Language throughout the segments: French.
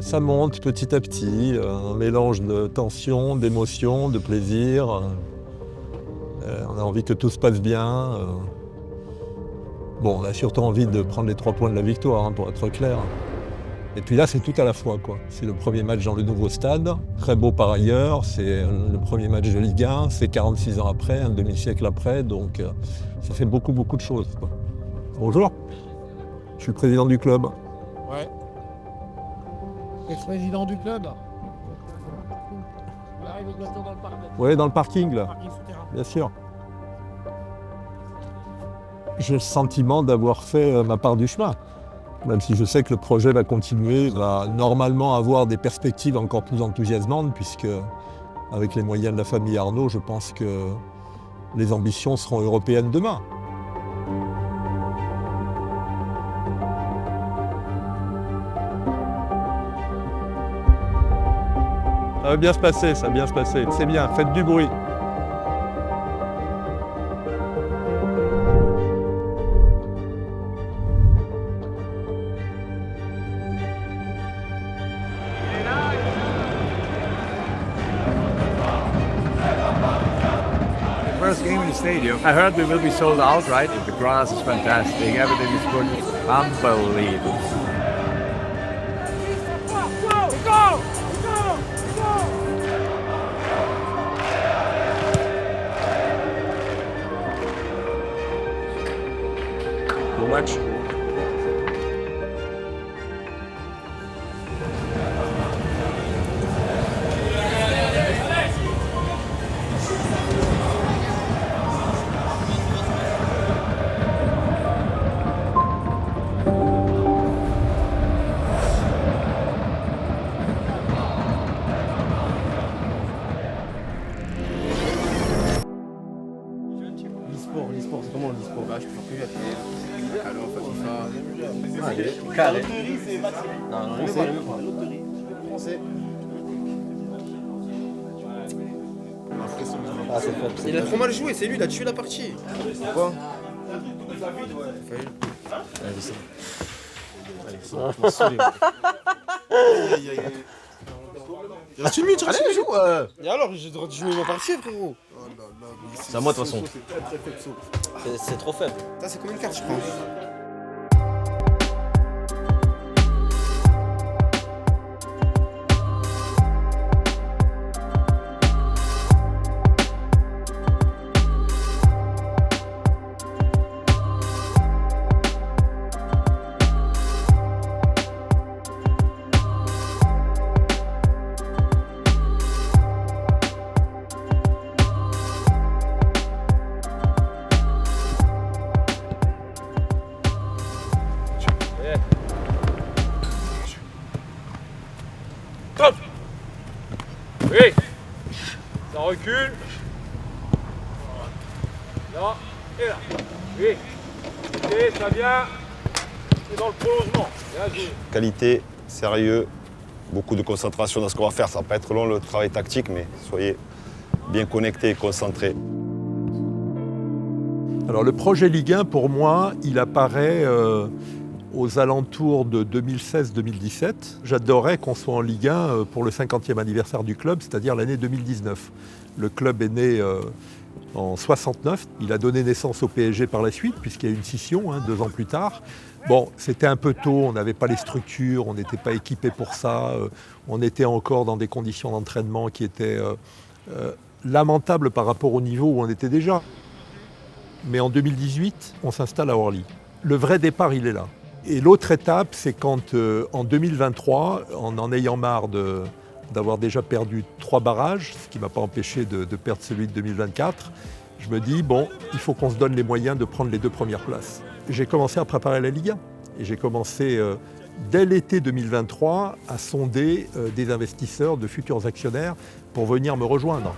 Ça monte petit à petit, un mélange de tension, d'émotion, de plaisir. On a envie que tout se passe bien. Bon, on a surtout envie de prendre les 3 points de la victoire, pour être clair. Et puis là, c'est tout à la fois, quoi. C'est le premier match dans le nouveau stade, très beau par ailleurs. C'est le premier match de Ligue 1, c'est 46 ans après, un demi-siècle après, donc ça fait beaucoup de choses, quoi. Bonjour, je suis le président du club. Ouais. Le président du club. Il arrive bientôt dans le parc. Oui, dans le parking, là, Parking souterrain. bien sûr. J'ai le sentiment d'avoir fait ma part du chemin. Même si je sais que le projet va continuer, va normalement avoir des perspectives encore plus enthousiasmantes, puisque avec les moyens de la famille Arnaud, je pense que les ambitions seront européennes demain. Ça va bien se passer, ça va bien se passer. C'est bien, faites du bruit. First game in the stadium. I heard we will be sold out, right? The grass is fantastic, everything is good. Unbelievable. Bon match. L'e-sport, c'est comment l'e-sport? Bah, je peux plus appeler. Alors, FIFA. Allez, Carré. non, Français. Français. Ah, c'est faible. Il a trop mal joué, c'est lui, il a tué la partie. Quoi? Il reste une minute, il reste une minute. Et alors, j'ai le droit de jouer ma partie, frérot. C'est à moi de toute façon. C'est trop faible. Ça, c'est combien de cartes, je pense? Top. Oui. Ça recule. Là et là. Oui. Et ça vient. C'est dans le prolongement. Bien joué. Qualité, sérieux, beaucoup de concentration dans ce qu'on va faire. Ça va pas être long le travail tactique, mais soyez bien connectés et concentrés. Alors le projet Ligue 1, pour moi, il apparaît aux alentours de 2016-2017. J'adorais qu'on soit en Ligue 1 pour le 50e anniversaire du club, c'est-à-dire l'année 2019. Le club est né en 69. Il a donné naissance au PSG par la suite, puisqu'il y a eu une scission 2 ans plus tard. Bon, c'était un peu tôt, on n'avait pas les structures, on n'était pas équipé pour ça. On était encore dans des conditions d'entraînement qui étaient lamentables par rapport au niveau où on était déjà. Mais en 2018, on s'installe à Orly. Le vrai départ, il est là. Et l'autre étape, c'est quand, en 2023, en ayant marre d'avoir déjà perdu 3 barrages, ce qui ne m'a pas empêché de perdre celui de 2024, je me dis, bon, il faut qu'on se donne les moyens de prendre les 2 premières places. J'ai commencé à préparer la Ligue 1. Et j'ai commencé, dès l'été 2023, à sonder des investisseurs, de futurs actionnaires, pour venir me rejoindre.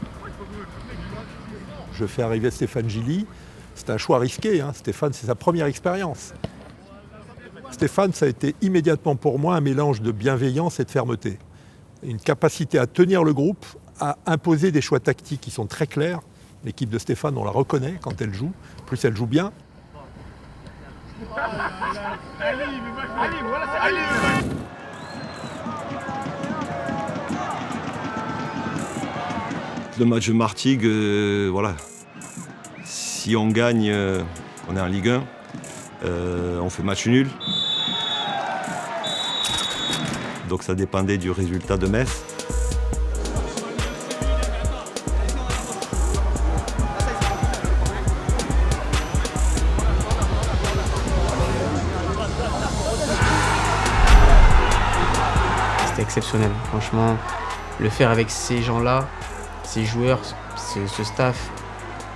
Je fais arriver Stéphane Gilly. C'est un choix risqué, Stéphane, c'est sa première expérience. Stéphane, ça a été immédiatement pour moi un mélange de bienveillance et de fermeté. Une capacité à tenir le groupe, à imposer des choix tactiques qui sont très clairs. L'équipe de Stéphane, on la reconnaît quand elle joue, plus elle joue bien. Le match de Martigues, voilà. Si on gagne, on est en Ligue 1. On fait match nul. Donc ça dépendait du résultat de Metz. C'était exceptionnel, franchement. Le faire avec ces gens-là, ces joueurs, ce staff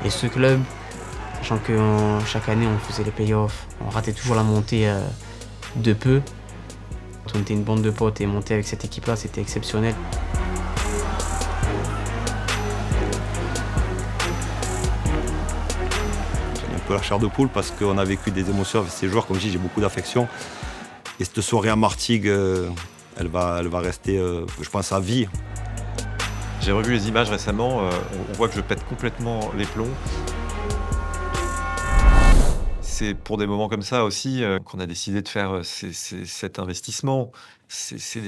et ce club, sachant que chaque année on faisait les playoffs, on ratait toujours la montée de peu. On était une bande de potes et monter avec cette équipe-là, c'était exceptionnel. J'ai un peu la chair de poule parce qu'on a vécu des émotions avec ces joueurs. Comme je dis, j'ai beaucoup d'affection. Et cette soirée à Martigues, elle va rester, je pense, à vie. J'ai revu les images récemment, on voit que je pète complètement les plombs. C'est pour des moments comme ça aussi qu'on a décidé de faire cet investissement. C'est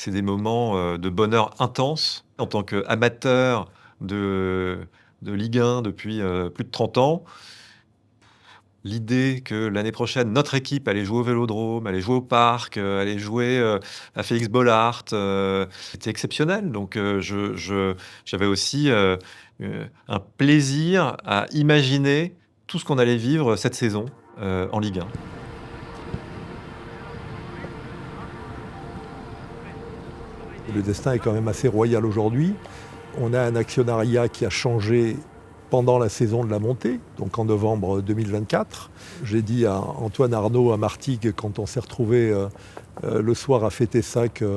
des moments de bonheur intense. En tant qu'amateur de Ligue 1 depuis plus de 30 ans, l'idée que l'année prochaine, notre équipe allait jouer au Vélodrome, allait jouer au Parc, allait jouer à Félix Bollaert, c'était exceptionnel. Donc j'avais aussi un plaisir à imaginer tout ce qu'on allait vivre cette saison en Ligue 1. Le destin est quand même assez royal aujourd'hui. On a un actionnariat qui a changé pendant la saison de la montée, donc en novembre 2024. J'ai dit à Antoine Arnaud à Martigues, quand on s'est retrouvé le soir à fêter ça, qu'il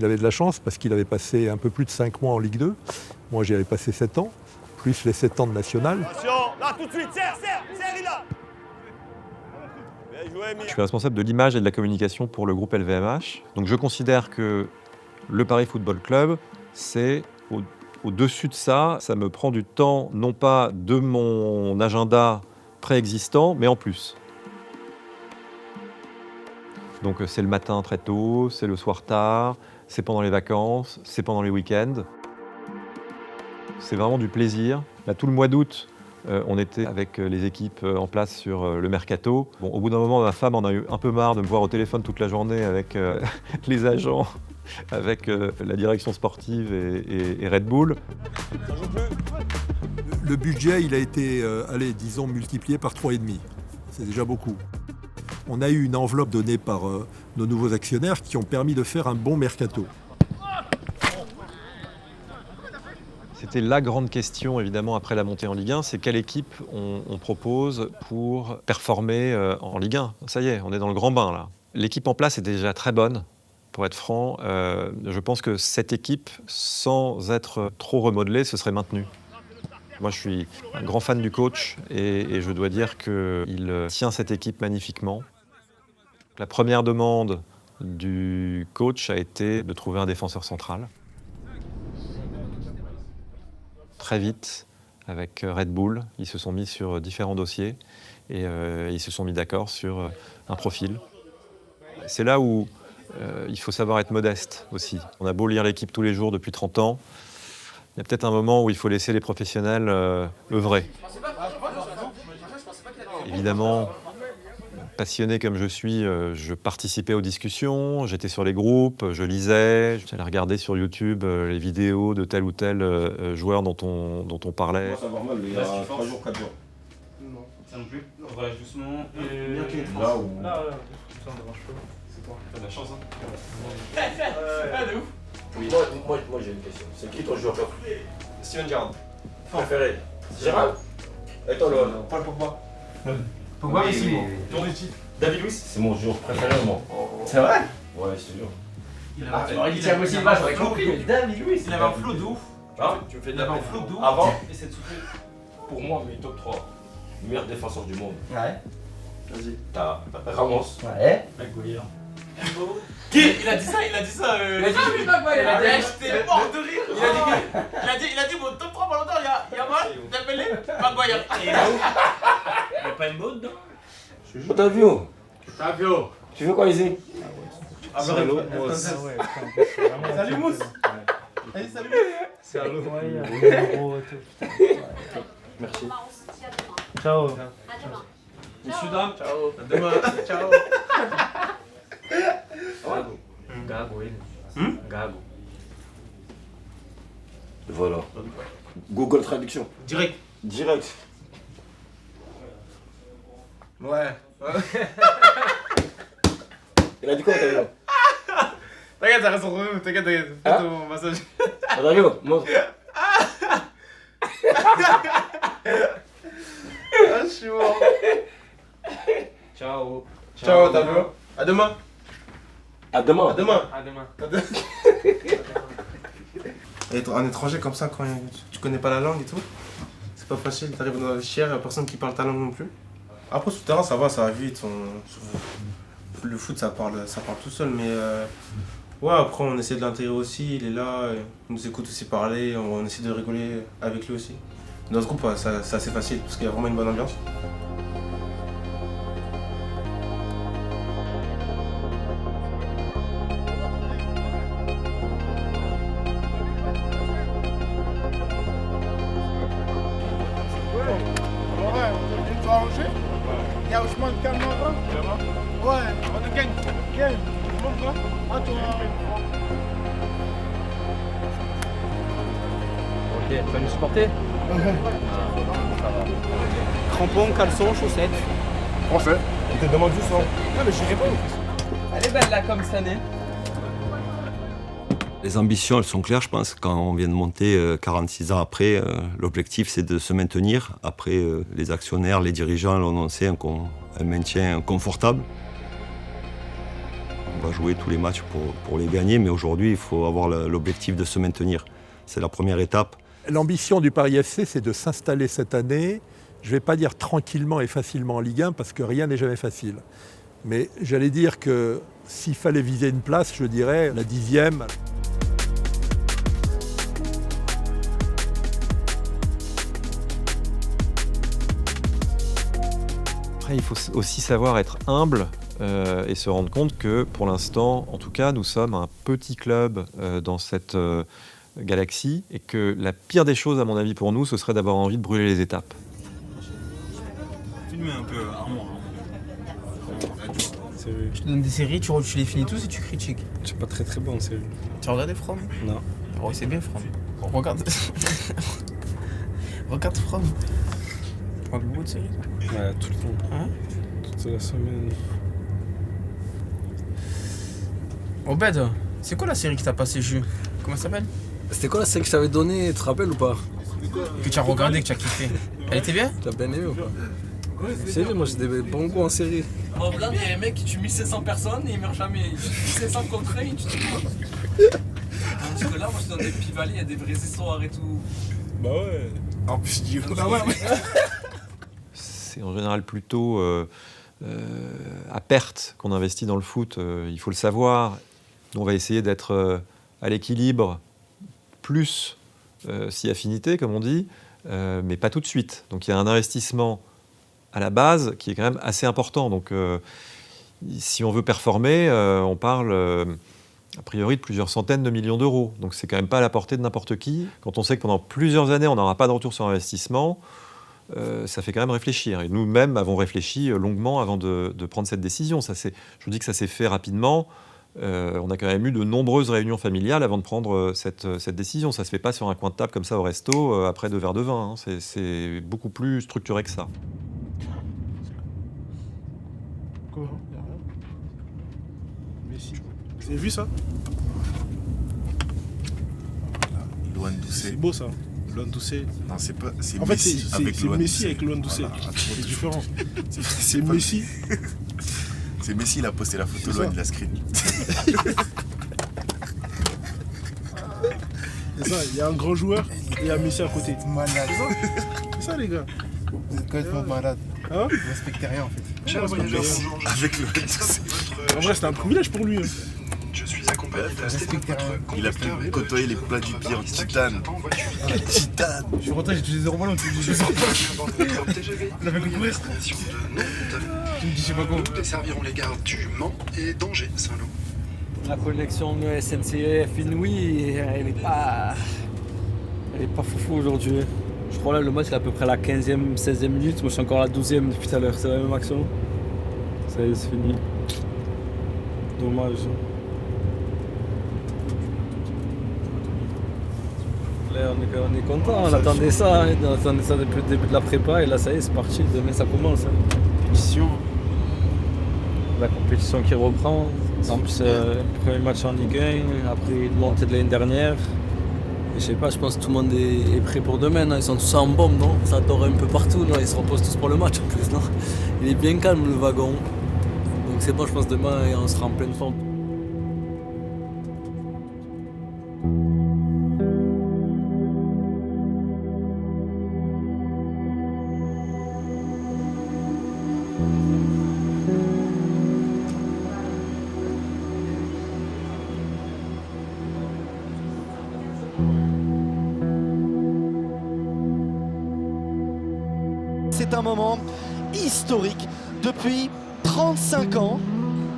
avait de la chance parce qu'il avait passé un peu plus de 5 mois en Ligue 2. Moi, j'y avais passé 7 ans, plus les 7 ans de national. Là, tout de suite, serre, il a. Je suis responsable de l'image et de la communication pour le groupe LVMH. Donc je considère que le Paris Football Club, c'est au-dessus de ça, ça me prend du temps, non pas de mon agenda préexistant, mais en plus. Donc c'est le matin très tôt, c'est le soir tard, c'est pendant les vacances, c'est pendant les week-ends. C'est vraiment du plaisir. Là, tout le mois d'août, on était avec les équipes en place sur le mercato. Bon, au bout d'un moment, ma femme en a eu un peu marre de me voir au téléphone toute la journée avec les agents, avec la direction sportive et Red Bull. Le budget, il a été, disons, multiplié par 3,5. C'est déjà beaucoup. On a eu une enveloppe donnée par nos nouveaux actionnaires qui ont permis de faire un bon mercato. C'était la grande question, évidemment, après la montée en Ligue 1, c'est quelle équipe on propose pour performer en Ligue 1. Ça y est, on est dans le grand bain, là. L'équipe en place est déjà très bonne, pour être franc. Je pense que cette équipe, sans être trop remodelée, se serait maintenue. Moi, je suis un grand fan du coach et je dois dire qu'il tient cette équipe magnifiquement. La première demande du coach a été de trouver un défenseur central. Très vite, avec Red Bull, ils se sont mis sur différents dossiers et ils se sont mis d'accord sur un profil. C'est là où il faut savoir être modeste aussi. On a beau lire l'équipe tous les jours depuis 30 ans, il y a peut-être un moment où il faut laisser les professionnels œuvrer. Évidemment, passionné comme je suis, je participais aux discussions, j'étais sur les groupes, je lisais, j'allais regarder sur YouTube les vidéos de tel ou tel joueur dont on parlait. Ça va mal, il y a 3 jours, 4 jours. Non, ça non plus. Voilà, doucement. Là où... Là, ça me dérange pas. C'est toi. T'as de la chance, hein. De ouf. Oui. Moi j'ai une question. C'est qui ton joueur Steven Gerrard. préféré? Gérard? Et toi, Laurent? Paul Pogba. Pogba, mais c'est bon. David Luiz? C'est mon joueur préféré, moi. C'est vrai? Ouais, je te jure. Tu m'aurais dit Thiago Silva, j'aurais compris, mais David Luiz. Il avait un flow de ouf. Tu me fais de Il avait la un flow de ouf. Avant, Et c'est de souffler. pour moi, mes top 3 meilleurs défenseurs du monde. Ouais. Vas-y. T'as Ramos. Ouais. Maguire. Qui? Il a dit ça, il a dit ça. Il a dit Maguire. J'étais mort de rire. Il a dit mon top 3 ballon d'or, il y a mal, Dembélé, Maguire. Il y a pas une bonne, non? Otavio. Otavio. Tu veux quoi ici? Salut Mousse. Allez, salut. C'est à l'eau. Merci. Ciao. À demain. Messieurs, dames. Ciao. À demain. Ciao. Gago, ele. Gago. Voilà. Google Traduction. Direct. Direct. Ouais. Il a dit quoi, Dario? T'inquiète, ça reste entre nous. T'inquiète. Fais ton massage. Dario, montre. Ah, je suis mort. Ciao. Ciao, Dario. À demain. À demain. À demain. À demain. Être un étranger comme ça, quand tu connais pas la langue et tout, c'est pas facile. T'arrives dans la vestiaire, y'a personne qui parle ta langue non plus. Après, sur le terrain, ça va vite. Le foot, ça parle tout seul, mais ouais, après, on essaie de l'intégrer aussi. Il est là, il nous écoute aussi parler, on essaie de rigoler avec lui aussi. Dans ce groupe, c'est assez facile parce qu'il y a vraiment une bonne ambiance. Il y a Ousmane Kamara. Ouais, on est gang. Gang. Montre-moi. À toi. Ok, tu vas nous supporter? Crampons, caleçons, chaussettes. Français. Il te demande juste ça. Non, mais je réponds. Elle est belle là comme cette année. Les ambitions, elles sont claires, je pense. Quand on vient de monter 46 ans après, l'objectif, c'est de se maintenir. Après, les actionnaires, les dirigeants l'ont annoncé un maintien confortable. On va jouer tous les matchs pour les gagner, mais aujourd'hui, il faut avoir l'objectif de se maintenir. C'est la première étape. L'ambition du Paris FC, c'est de s'installer cette année, je ne vais pas dire tranquillement et facilement en Ligue 1, parce que rien n'est jamais facile. Mais j'allais dire que s'il fallait viser une place, je dirais la 10e. Après, il faut aussi savoir être humble et se rendre compte que, pour l'instant, en tout cas, nous sommes un petit club dans cette galaxie et que la pire des choses, à mon avis, pour nous, ce serait d'avoir envie de brûler les étapes. Filmez un peu, Armand. Je te donne des séries, tu les finis tous et tu critiques. Je suis pas très bon en série. Tu as regardé From? Non. Oh, c'est bien From. Regarde. Regarde From. Tu regardes beaucoup de séries? Ouais, tout le temps. Hein? Toute la semaine. Obed, c'est quoi la série qui t'a passé jus? Comment ça s'appelle? C'était quoi la série que je t'avais donnée, tu te rappelles ou pas? Que tu as regardé, que tu as kiffé. Elle était bien? Tu as bien aimé ou pas? C'est vrai, moi j'ai des bons goûts en série. En Hollande, il y a un mec qui tue 1700 personnes et il meurt jamais. 1700 contre 1, il tue tout le monde. Tandis que là, moi je suis dans des pivaliers, il y a des vraies histoires et tout. Bah ouais. En plus, du coup. Bah ouais. C'est en général plutôt à perte qu'on investit dans le foot, il faut le savoir. Nous, on va essayer d'être à l'équilibre, plus si affinité, comme on dit, mais pas tout de suite. Donc il y a un investissement à la base qui est quand même assez important. Donc si on veut performer, on parle a priori de plusieurs centaines de millions d'euros. Donc c'est quand même pas à la portée de n'importe qui. Quand on sait que pendant plusieurs années, on n'aura pas de retour sur investissement, ça fait quand même réfléchir. Et nous-mêmes avons réfléchi longuement avant de prendre cette décision. Je vous dis que ça s'est fait rapidement. On a quand même eu de nombreuses réunions familiales avant de prendre cette décision. Ça ne se fait pas sur un coin de table comme ça au resto après 2 verres de vin. Hein. C'est beaucoup plus structuré que ça. Quoi? Messi. Vous avez vu ça? Loan Doucet. C'est beau ça. Loan Doucet. Non, c'est pas. C'est En fait, Messi avec c'est Loan Messi Doucet. avec Loan Doucet. Voilà, C'est différent. C'est C'est pas Messi. C'est Messi, il a posté la photo, C'est Loan, ça. il a screen. C'est ça, il y a un grand joueur et il y a Messi à côté. Malade. C'est ça les gars. Vous êtes complètement malade. Hein? Vous respectez rien en fait. Avec Loan Doucet. En vrai, c'était un privilège pour lui. Hein. Je suis accompagné Respectez rien. Il a pu côtoyer les plats du pied en titane. Titane. Je suis rentré, j'ai touché 0 ballon, tu me dis 0 ballon. Il a fait que courir. Tu me dis je sais pas quoi. Nous desservirons les gares du Mans et d'Angers, Saint-Lô. La connexion SNCF Inouï, elle est pas foufou aujourd'hui. Je crois là le match est à peu près la 15e, 16e minute. Moi je suis encore à la 12e depuis tout à l'heure. C'est la même action. Ça y est, c'est fini. Dommage. Là, on est content, on attendait ça. On attendait ça depuis le début de la prépa et là ça y est, c'est parti. Demain ça commence. Compétition. La compétition qui reprend. En plus, premier match en Ligue 1, après une montée de l'année dernière. Et je sais pas, je pense que tout le monde est prêt pour demain. Non, ils sont tous en bombe, non? Ça dort un peu partout, non? Ils se reposent tous pour le match en plus, non? Il est bien calme le wagon. Donc c'est bon, je pense demain on sera en pleine forme. C'est un moment historique. Depuis 35 ans,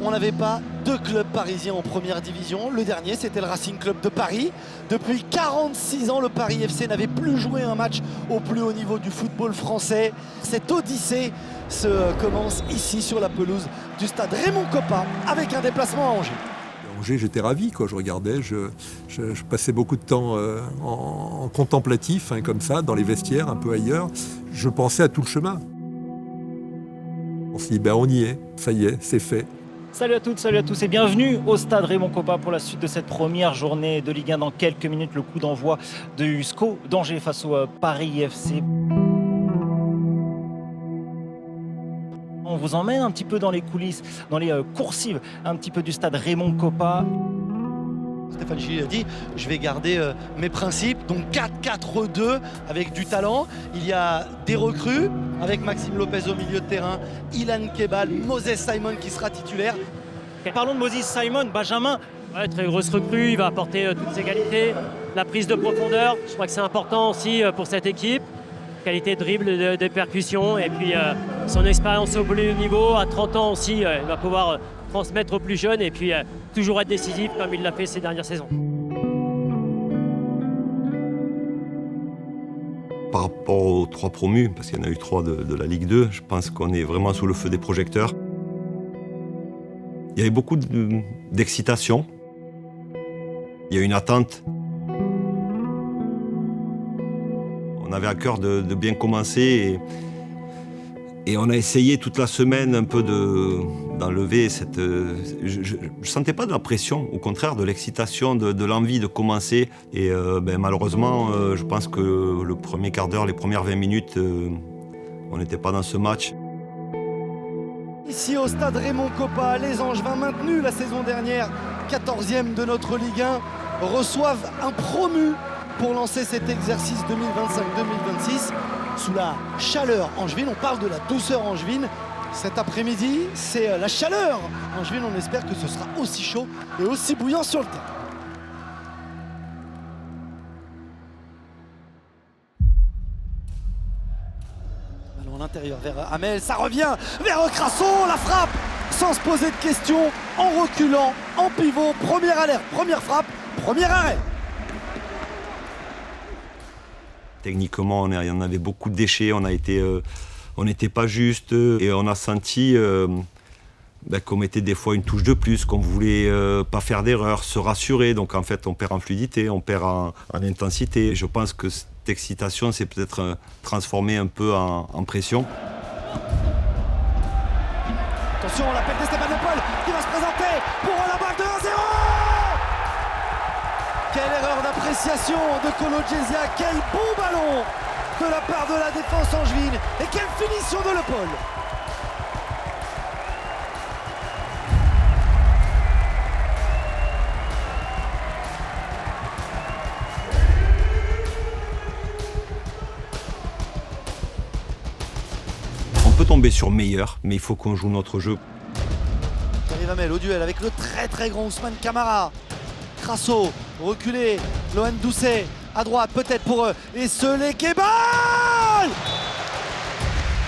on n'avait pas deux clubs parisiens en première division. Le dernier, c'était le Racing Club de Paris. Depuis 46 ans, le Paris FC n'avait plus joué un match au plus haut niveau du football français. Cette odyssée se commence ici sur la pelouse du stade Raymond Kopa avec un déplacement à Angers. Angers, j'étais ravi, quoi. Je regardais, je passais beaucoup de temps en contemplatif, comme ça, dans les vestiaires, un peu ailleurs. Je pensais à tout le chemin. On s'est dit, on y est, ça y est, c'est fait. Salut à toutes, salut à tous et bienvenue au stade Raymond Kopa pour la suite de cette première journée de Ligue 1. Dans quelques minutes, le coup d'envoi de SCO d'Angers face au Paris FC. On vous emmène un petit peu dans les coulisses, dans les coursives un petit peu du stade Raymond Kopa. Stéphane Gillet a dit, je vais garder mes principes, donc 4-4-2 avec du talent. Il y a des recrues avec Maxime Lopez au milieu de terrain, Ilan Kebal, Moses Simon qui sera titulaire. Parlons de Moses Simon, Benjamin. Ouais, très grosse recrue, il va apporter toutes ses qualités. La prise de profondeur, je crois que c'est important aussi pour cette équipe. Qualité de dribble, de percussion et puis son expérience au plus haut niveau, à 30 ans aussi, il va pouvoir transmettre aux plus jeunes et puis toujours être décisif comme il l'a fait ces dernières saisons. Par rapport aux 3 promus, parce qu'il y en a eu 3 de la Ligue 2, je pense qu'on est vraiment sous le feu des projecteurs. Il y avait beaucoup d'excitation. Il y a une attente. On avait à cœur de bien commencer et on a essayé toute la semaine un peu d'enlever cette... Je ne sentais pas de la pression, au contraire de l'excitation, de l'envie de commencer. Et malheureusement, je pense que le premier quart d'heure, les premières 20 minutes, on n'était pas dans ce match. Ici au stade Raymond Kopa, les Angevins maintenus la saison dernière, 14e de notre Ligue 1, reçoivent un promu pour lancer cet exercice 2025-2026 sous la chaleur angevine. On parle de la douceur angevine. Cet après-midi, c'est la chaleur angevine. On espère que ce sera aussi chaud et aussi bouillant sur le terrain. Ballon à l'intérieur vers Amel, ça revient vers Crasso, la frappe sans se poser de questions, en reculant, en pivot, première alerte, première frappe, premier arrêt. Techniquement, il y en avait beaucoup de déchets, on n'était pas juste et on a senti qu'on mettait des fois une touche de plus, qu'on voulait pas faire d'erreur, se rassurer. Donc en fait, on perd en fluidité, on perd en intensité. Je pense que cette excitation s'est peut-être transformée un peu en pression. Attention, on l'appelle d'Esteban Le Paul qui va se présenter pour la balle de 1-0. Quelle erreur d'appréciation de Kolo Djezia, quel bon ballon de la part de la défense angevine et quelle finition de Le Paul. On peut tomber sur meilleur, mais il faut qu'on joue notre jeu. Thierry Vamel au duel avec le très grand Ousmane Camara. Crasso, reculé, Lohan Doucet, à droite peut-être pour eux. Et Esselé Kebal.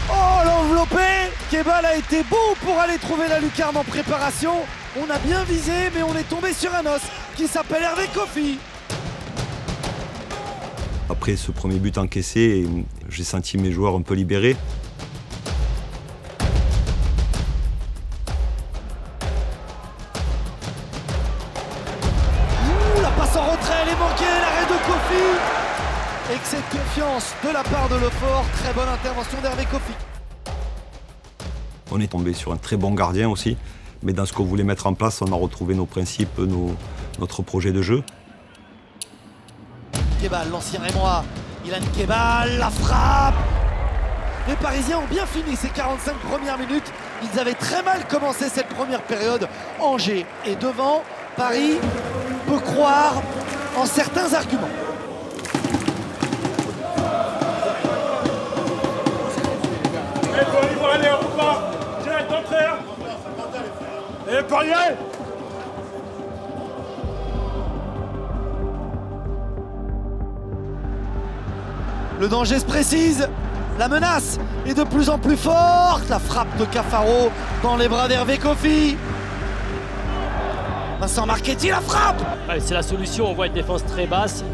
Oh, l'enveloppé. Kebal a été bon pour aller trouver la lucarne en préparation. On a bien visé, mais on est tombé sur un os qui s'appelle Hervé Kofi. Après ce premier but encaissé, j'ai senti mes joueurs un peu libérés. La passe en retrait, elle est manquée, l'arrêt de Kofi. Excès de confiance de la part de Lefort, très bonne intervention d'Hervé Kofi. On est tombé sur un très bon gardien aussi, mais dans ce qu'on voulait mettre en place, on a retrouvé nos principes, notre projet de jeu. Kebal, l'ancien Rémois, Ilan Kebal, la frappe. Les Parisiens ont bien fini ces 45 premières minutes. Ils avaient très mal commencé cette première période. Angers est devant. Paris peut croire en certains arguments. Il faut aller au pas. Direct d'entrée. Et Poirier. Le danger se précise, la menace est de plus en plus forte. La frappe de Cafaro dans les bras d'Hervé Kofi. Vincent Marchetti, la frappe. Ouais, c'est la solution, on voit une défense très basse.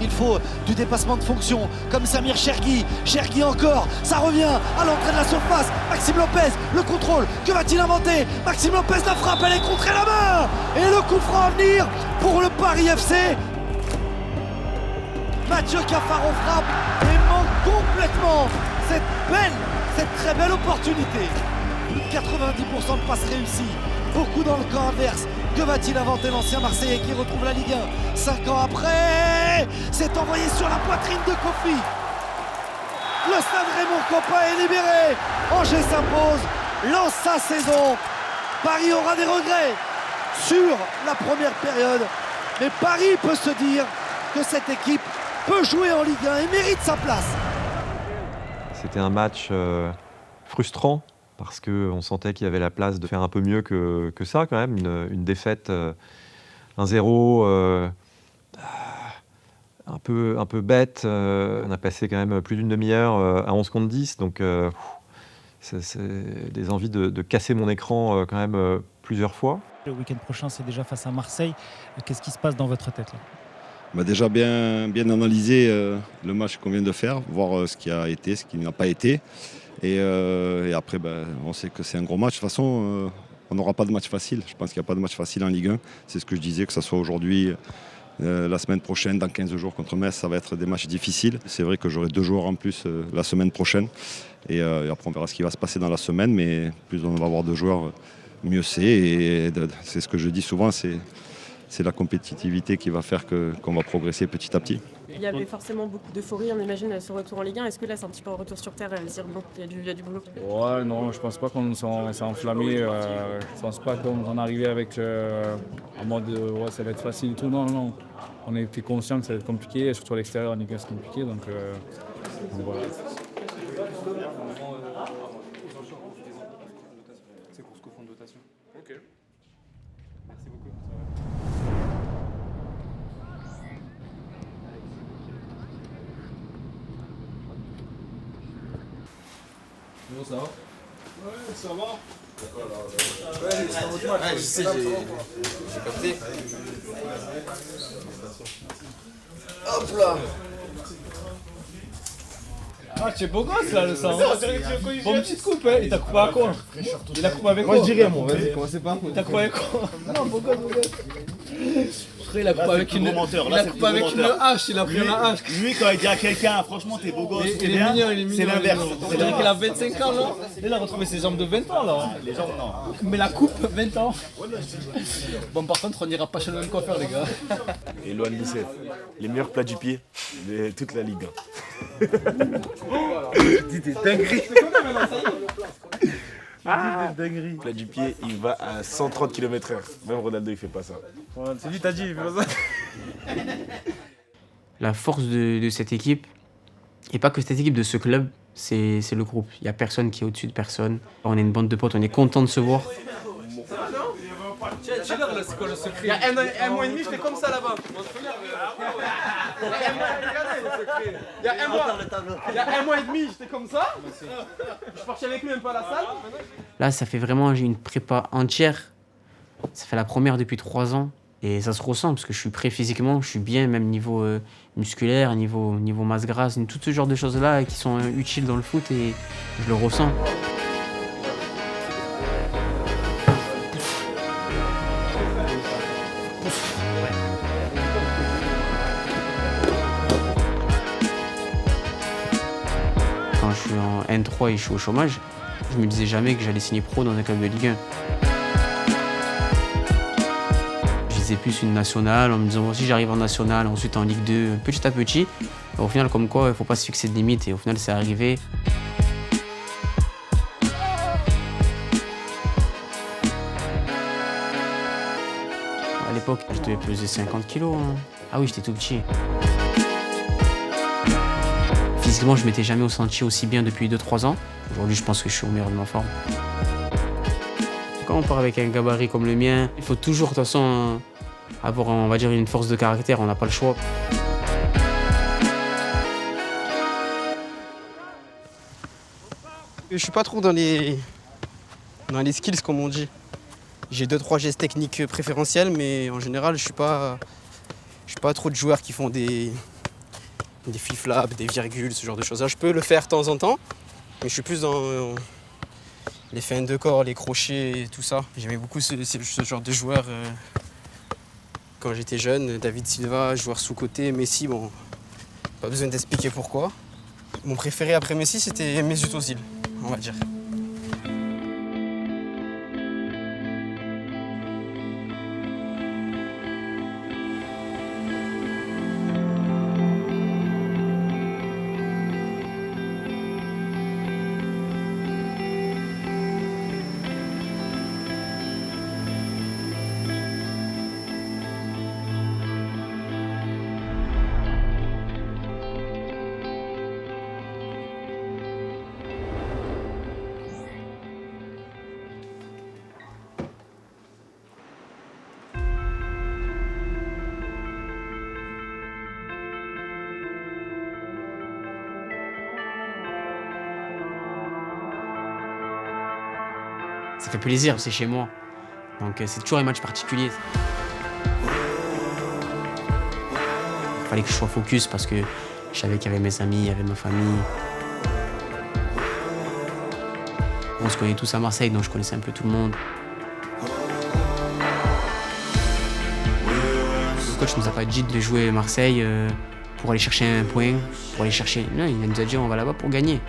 Il faut du dépassement de fonction, comme Samir Chergui. Chergui encore, ça revient à l'entrée de la surface. Maxime Lopez, le contrôle, que va-t-il inventer? Maxime Lopez, la frappe, elle est contrée la main. Et le coup franc à venir pour le Paris FC. Mathieu Cafaro frappe et manque complètement cette très belle opportunité. Plus de 90% de passes réussies, beaucoup dans le camp adverse. Que va-t-il inventer l'ancien Marseillais qui retrouve la Ligue 1 5 ans après? C'est envoyé sur la poitrine de Kofi. Le stade Raymond Kopa est libéré. Angers s'impose, lance sa saison. Paris aura des regrets sur la première période. Mais Paris peut se dire que cette équipe peut jouer en Ligue 1 et mérite sa place. C'était un match frustrant parce qu'on sentait qu'il y avait la place de faire un peu mieux que ça quand même. Une défaite 1-0 un peu bête. On a passé quand même plus d'une demi-heure à 11 contre 10. Donc c'est des envies de casser mon écran quand même plusieurs fois. Le week-end prochain, c'est déjà face à Marseille. Qu'est-ce qui se passe dans votre tête là? Déjà bien analyser le match qu'on vient de faire, voir ce qui a été, ce qui n'a pas été. Et après, on sait que c'est un gros match. De toute façon, on n'aura pas de match facile. Je pense qu'il n'y a pas de match facile en Ligue 1. C'est ce que je disais, que ce soit aujourd'hui, la semaine prochaine, dans 15 jours contre Metz, ça va être des matchs difficiles. C'est vrai que j'aurai 2 joueurs en plus la semaine prochaine. Et après, on verra ce qui va se passer dans la semaine. Mais plus on va avoir 2 joueurs, mieux c'est. Et c'est ce que je dis souvent, c'est la compétitivité qui va faire qu'on va progresser petit à petit. Il y avait forcément beaucoup d'euphorie, on imagine, ce retour en Ligue 1. Est-ce que là, c'est un petit peu un retour sur terre, dire bon, il y a du boulot? Ouais, non, je pense pas qu'on s'est enflammé. Je pense pas qu'on arrivait avec en mode ouais, ça va être facile et tout. Non, non. On était conscient que ça va être compliqué, surtout à l'extérieur, en Ligue 1, c'est compliqué. Donc voilà. C'est pour ce qu'au fond de dotation. Ok. Merci beaucoup. Bon, ça va? Ouais, ça va. Ouais, c'est votre match. Ouais, je sais, j'ai capté. Hop là! Ah, tu es beau gosse là, le sang. Bon, petite coupe, hein. Il t'a coupé à quoi? Il a coupé avec quoi? Moi je dirais, moi, vas-y, commencez pas. Il t'a coupé avec quoi? Non, beau gosse, beau gosse. Il a coupé avec une hache, il a pris la hache. Lui, quand il dit à quelqu'un, franchement, t'es beau gosse, il est mignon, il est mignon. c'est l'inverse. On dirait qu'il a 25 ans, là. Il a retrouvé ses jambes de 20 ans, là. Les jambes, non. Mais la coupe, 20 ans. Bon, par contre, on n'ira pas chez le même coiffeur, les gars. Et Loan Lissef, les meilleurs plats du pied de toute la Ligue 1. Dis des dingueries. Plat du pied, il va à 130 km/h. Même Ronaldo, il fait pas ça. C'est lui, t'as dit, il fait pas ça. La force de cette équipe, et pas que cette équipe, de ce club, c'est le groupe. Il n'y a personne qui est au-dessus de personne. On est une bande de potes, on est content de se voir. C'est quoi le secret? Il y a un mois et demi, j'étais comme ça là-bas. Il y a un mois et demi, j'étais comme ça. Je suis parti avec lui un peu à la salle. Là, ça fait vraiment une prépa entière Ça fait la première depuis 3 ans et ça se ressent parce que je suis prêt physiquement, je suis bien, même niveau musculaire, niveau masse grasse, tout ce genre de choses-là qui sont utiles dans le foot et je le ressens. Quand je suis en N3 et je suis au chômage, je me disais jamais que j'allais signer pro dans un club de Ligue 1. Je disais plus une nationale en me disant si j'arrive en nationale, ensuite en Ligue 2, petit à petit. Au final, comme quoi, il ne faut pas se fixer de limites et au final, c'est arrivé. À l'époque, je devais peser 50 kilos. Hein. Ah oui, j'étais tout petit. Physiquement, je ne m'étais jamais senti aussi bien depuis 2-3 ans. Aujourd'hui, je pense que je suis au meilleur de ma forme. Quand on part avec un gabarit comme le mien, il faut toujours, de toute façon, avoir, on va dire, une force de caractère. On n'a pas le choix. Je suis pas trop dans les skills, comme on dit. J'ai 2-3 gestes techniques préférentiels, mais en général, je suis pas trop de joueurs qui font des flip-flaps, des virgules, ce genre de choses. Là, je peux le faire de temps en temps, mais je suis plus dans les feintes de corps, les crochets et tout ça. J'aimais beaucoup ce genre de joueur quand j'étais jeune. David Silva, joueur sous-côté, Messi, bon, pas besoin d'expliquer pourquoi. Mon préféré après Messi, c'était Mesut Özil, on va dire. Ça fait plaisir, c'est chez moi. Donc c'est toujours un match particulier. Il fallait que je sois focus parce que je savais qu'il y avait mes amis, il y avait ma famille. On se connaît tous à Marseille, donc je connaissais un peu tout le monde. Le coach ne nous a pas dit de jouer Marseille pour aller chercher un point, pour aller chercher... Non, il nous a dit on va là-bas pour gagner.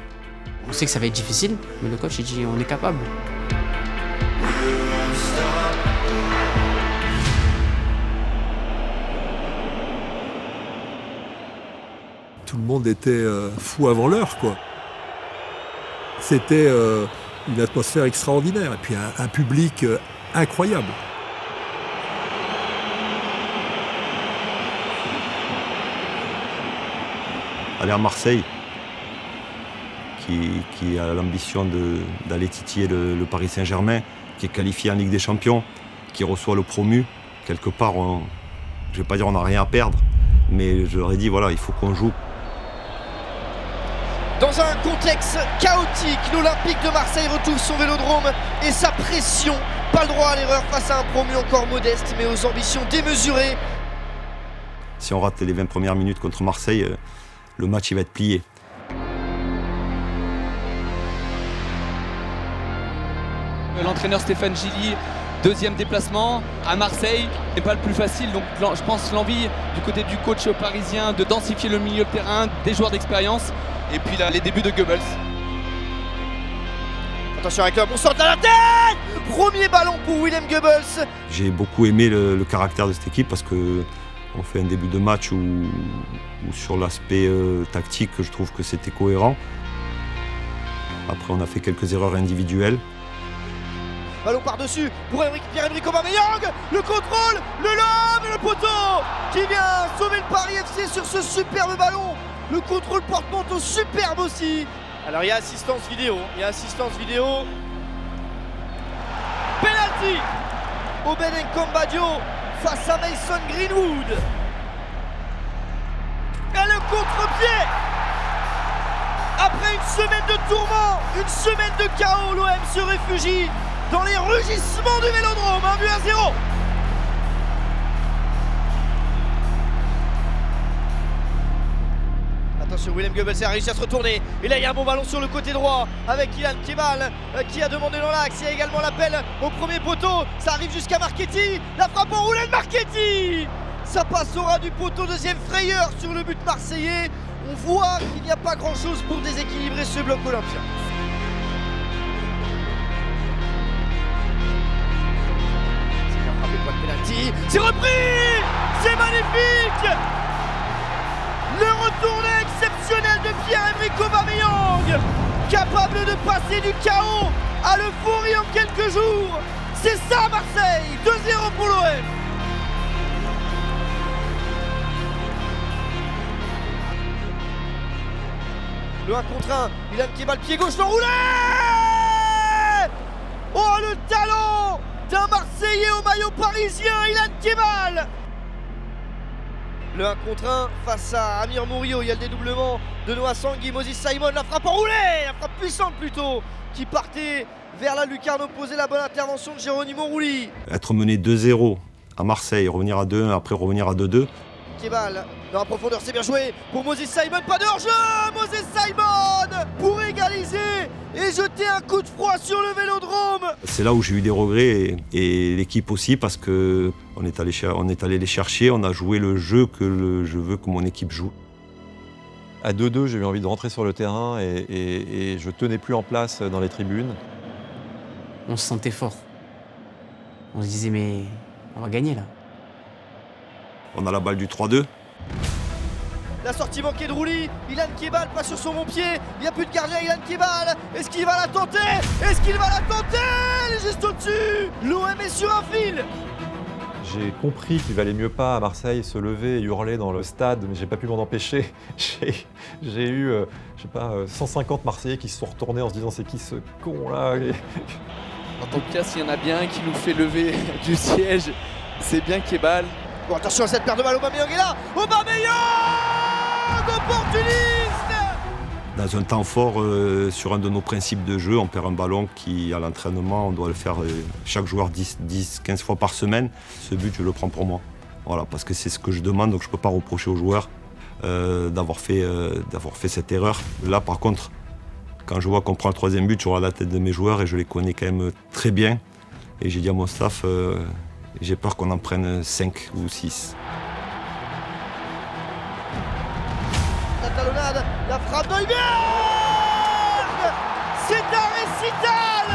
On sait que ça va être difficile, mais le coach il dit on est capable. Tout le monde était fou avant l'heure, quoi. C'était une atmosphère extraordinaire et puis un public incroyable. Aller à Marseille, qui a l'ambition d'aller titiller le Paris Saint-Germain, qui est qualifié en Ligue des Champions, qui reçoit le promu. Quelque part, je ne vais pas dire on n'a rien à perdre, mais je leur ai dit, voilà, il faut qu'on joue. Dans un contexte chaotique, l'Olympique de Marseille retrouve son vélodrome et sa pression. Pas le droit à l'erreur face à un promu encore modeste, mais aux ambitions démesurées. Si on rate les 20 premières minutes contre Marseille, le match il va être plié. L'entraîneur Stéphane Gilly, deuxième déplacement à Marseille, n'est pas le plus facile. Donc je pense l'envie du côté du coach parisien de densifier le milieu de terrain, des joueurs d'expérience. Et puis là, les débuts de Goebbels. Attention avec un bon centre à la tête. Premier ballon pour William Goebbels. J'ai beaucoup aimé le caractère de cette équipe parce qu'on fait un début de match où sur l'aspect tactique, je trouve que c'était cohérent. Après, on a fait quelques erreurs individuelles. Ballon par-dessus pour Pierre-Emerick Aubameyang. Le contrôle, le lob et le poteau qui vient sauver le Paris FC sur ce superbe ballon. Le contrôle porte-manteau superbe aussi. Alors il y a assistance vidéo. Penalty. Obed Nkombadio face à Mason Greenwood. Et le contre-pied. Après une semaine de tourment, une semaine de chaos, l'OM se réfugie dans les rugissements du Vélodrome. 1-0. Attention, Willem Goebbels a réussi à se retourner. Et là, il y a un bon ballon sur le côté droit avec Ilan Kemal qui a demandé dans l'axe. Il y a également l'appel au premier poteau. Ça arrive jusqu'à Marchetti. La frappe en roulette, Marchetti. Ça passe au ras du poteau. Deuxième frayeur sur le but marseillais. On voit qu'il n'y a pas grand-chose pour déséquilibrer ce bloc olympien. C'est bien frappé, pas de pénalty. C'est repris. C'est magnifique. Le retourné exceptionnel de Pierre-Emerick Aubameyang, capable de passer du chaos à l'euphorie en quelques jours. C'est ça Marseille, 2-0 pour l'OM. Le 1 contre 1, Ilan Kemal, pied gauche, l'enroulé. Oh, le talent d'un Marseillais au maillot parisien, Ilan Kemal. Le 1 contre 1 face à Amir Murillo, il y a le dédoublement de Noah Sangui, Moses Simon, la frappe enroulée, la frappe puissante plutôt, qui partait vers la lucarne opposée, la bonne intervention de Geronimo Rulli. Être mené 2-0 à Marseille, revenir à 2-1, après revenir à 2-2. Kebal, dans la profondeur, c'est bien joué pour Moses Simon, pas de hors-jeu, Moses Simon pour égaliser et jeter un coup de froid sur le Vélodrome. C'est là où j'ai eu des regrets et l'équipe aussi parce qu'on est allé les chercher, on a joué le jeu que je veux que mon équipe joue. À 2-2, j'ai eu envie de rentrer sur le terrain et je tenais plus en place dans les tribunes. On se sentait fort. On se disait mais on va gagner là. On a la balle du 3-2. La sortie manquée de Rulli, Ilan Kemal pas sur son bon pied, il n'y a plus de gardien, Ilan Kemal, est-ce qu'il va la tenter? Est-ce qu'il va la tenter? Il est juste au-dessus, l'OM est sur un fil. J'ai compris qu'il valait mieux pas à Marseille se lever et hurler dans le stade, mais j'ai pas pu m'en empêcher. J'ai eu, je sais pas, 150 Marseillais qui se sont retournés en se disant c'est qui ce con là? En tout cas, s'il y en a bien un qui nous fait lever du siège, c'est bien Kemal. Bon, attention à cette paire de balles, Aubameyang est là. Aubameyang, opportuniste. Dans un temps fort, sur un de nos principes de jeu, on perd un ballon qui, à l'entraînement, on doit le faire chaque joueur 10-15 fois par semaine. Ce but, je le prends pour moi. Voilà, parce que c'est ce que je demande, donc je ne peux pas reprocher aux joueurs d'avoir fait cette erreur. Là, par contre, quand je vois qu'on prend le troisième but, je vois la tête de mes joueurs et je les connais quand même très bien. Et j'ai dit à mon staff, j'ai peur qu'on en prenne 5 ou 6. La talonnade, la frappe d'Heuberg. C'est un récital.